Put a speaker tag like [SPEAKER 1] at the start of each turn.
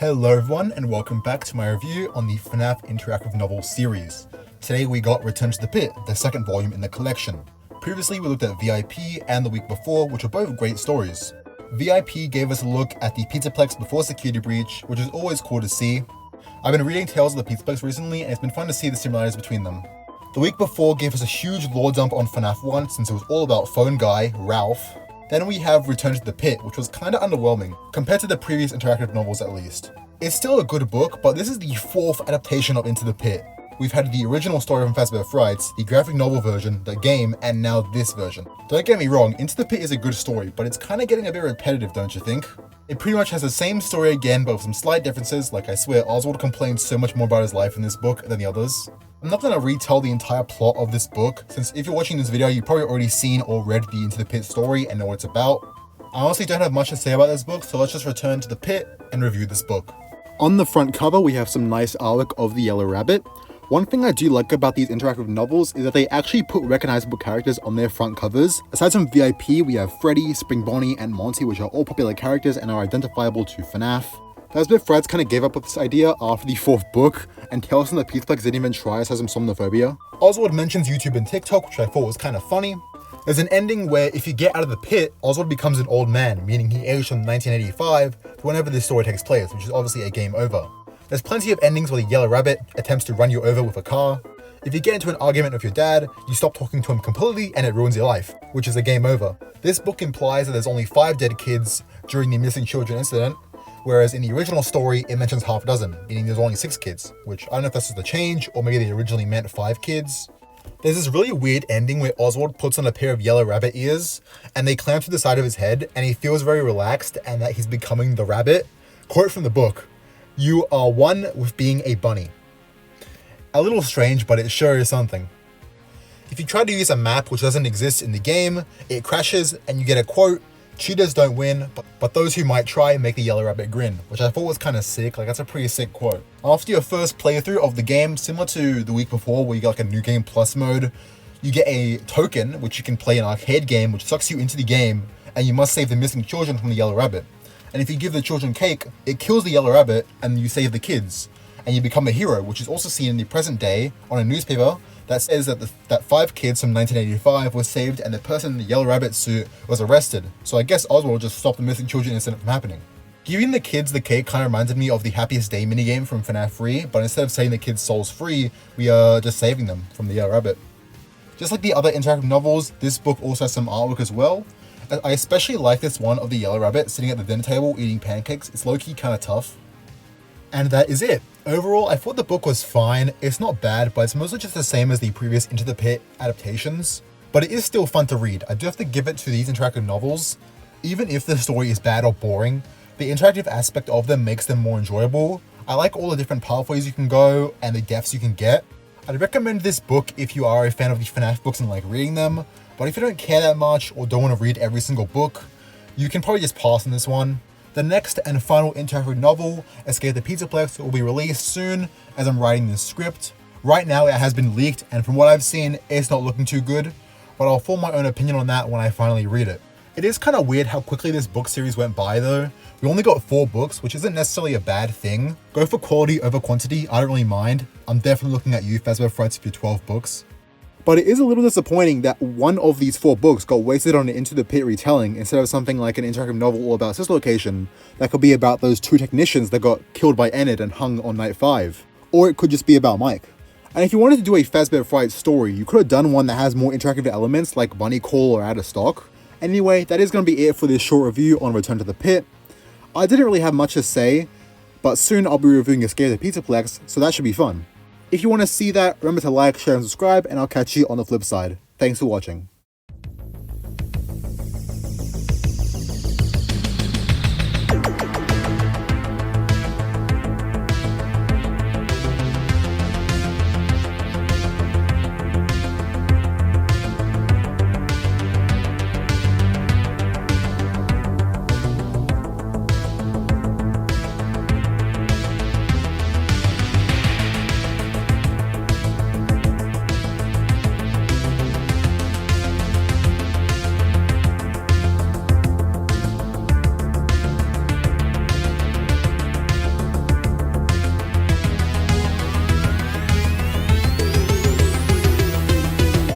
[SPEAKER 1] Hello everyone and welcome back to my review on the FNaF interactive novel series. Today we got Return to the Pit, the second volume in the collection. Previously we looked at VIP and the week before, which were both great stories. VIP gave us a look at the Pizzaplex before Security Breach, which is always cool to see. I've been reading Tales of the Pizzaplex recently and it's been fun to see the similarities between them. The week before gave us a huge lore dump on FNaF 1 since it was all about Phone Guy, Ralph. Then we have Return to the Pit, which was kinda underwhelming, compared to the previous interactive novels at least. It's still a good book, but this is the fourth adaptation of Into the Pit. We've had the original story from FNaF Frights, the graphic novel version, the game, and now this version. Don't get me wrong, Into the Pit is a good story, but it's kinda getting a bit repetitive, don't you think? It pretty much has the same story again, but with some slight differences. Like I swear, Oswald complains so much more about his life in this book than the others. I'm not gonna retell the entire plot of this book, since if you're watching this video, you've probably already seen or read the Into the Pit story and know what it's about. I honestly don't have much to say about this book, so let's just return to the pit and review this book. On the front cover, we have some nice artwork of the Yellow Rabbit. One thing I do like about these interactive novels is that they actually put recognizable characters on their front covers. Aside from VIP, we have Freddy, Spring Bonnie, and Monty, which are all popular characters and are identifiable to FNaF. FNaF Frights kind of gave up with this idea after the fourth book, and Tales from the Pizzaplex didn't even try as has some somnophobia. Oswald mentions YouTube and TikTok, which I thought was kind of funny. There's an ending where if you get out of the pit, Oswald becomes an old man, meaning he aged from 1985 to whenever this story takes place, which is obviously a game over. There's plenty of endings where the Yellow Rabbit attempts to run you over with a car. If you get into an argument with your dad, you stop talking to him completely and it ruins your life, which is a game over. This book implies that there's only 5 dead kids during the missing children incident, whereas in the original story, it mentions half a dozen, meaning there's only 6 kids, which I don't know if that's just a change, or maybe they originally meant 5 kids. There's this really weird ending where Oswald puts on a pair of Yellow Rabbit ears, and they clamp to the side of his head, and he feels very relaxed and that he's becoming the rabbit. Quote from the book, "You are one with being a bunny." A little strange, but it sure is something. If you try to use a map which doesn't exist in the game, it crashes and you get a quote, "Cheaters don't win, but those who might try make the Yellow Rabbit grin," which I thought was kind of sick. Like, that's a pretty sick quote. After your first playthrough of the game, similar to the week before where you got like a new game plus mode, you get a token which you can play an arcade game which sucks you into the game, and you must save the missing children from the Yellow Rabbit. And if you give the children cake, it kills the Yellow Rabbit and you save the kids, and you become a hero, which is also seen in the present day on a newspaper that says that 5 kids from 1985 were saved and the person in the Yellow Rabbit suit was arrested. So I guess Oswald just stopped the missing children incident from happening. Giving the kids the cake kind of reminded me of the Happiest Day minigame from FNaF 3, but instead of setting the kids' souls free, we are just saving them from the Yellow Rabbit. Just like the other interactive novels, this book also has some artwork as well. I especially like this one of the Yellow Rabbit sitting at the dinner table eating pancakes. It's low-key kind of tough. And that is it. Overall, I thought the book was fine. It's not bad, but it's mostly just the same as the previous Into the Pit adaptations. But it is still fun to read. I do have to give it to these interactive novels. Even if the story is bad or boring, the interactive aspect of them makes them more enjoyable. I like all the different pathways you can go and the deaths you can get. I'd recommend this book if you are a fan of the FNaF books and like reading them. But if you don't care that much or don't want to read every single book, you can probably just pass on this one. The next and final interactive novel, Escape the Pizzaplex, will be released soon as I'm writing this script. Right now it has been leaked and from what I've seen, it's not looking too good, but I'll form my own opinion on that when I finally read it. It is kind of weird how quickly this book series went by though. We only got 4 books, which isn't necessarily a bad thing. Go for quality over quantity, I don't really mind. I'm definitely looking at you, FNaF Frights, with your 12 books. But it is a little disappointing that one of these 4 books got wasted on an Into the Pit retelling instead of something like an interactive novel all about Sister Location that could be about those 2 technicians that got killed by Enid and hung on night 5. Or it could just be about Mike. And if you wanted to do a FNaF Frights story, you could have done one that has more interactive elements like Bunny Call or Out of Stock. Anyway, that is going to be it for this short review on Return to the Pit. I didn't really have much to say, but soon I'll be reviewing Escape the Pizzaplex, so that should be fun. If you want to see that, remember to like, share, and subscribe, and I'll catch you on the flip side. Thanks for watching.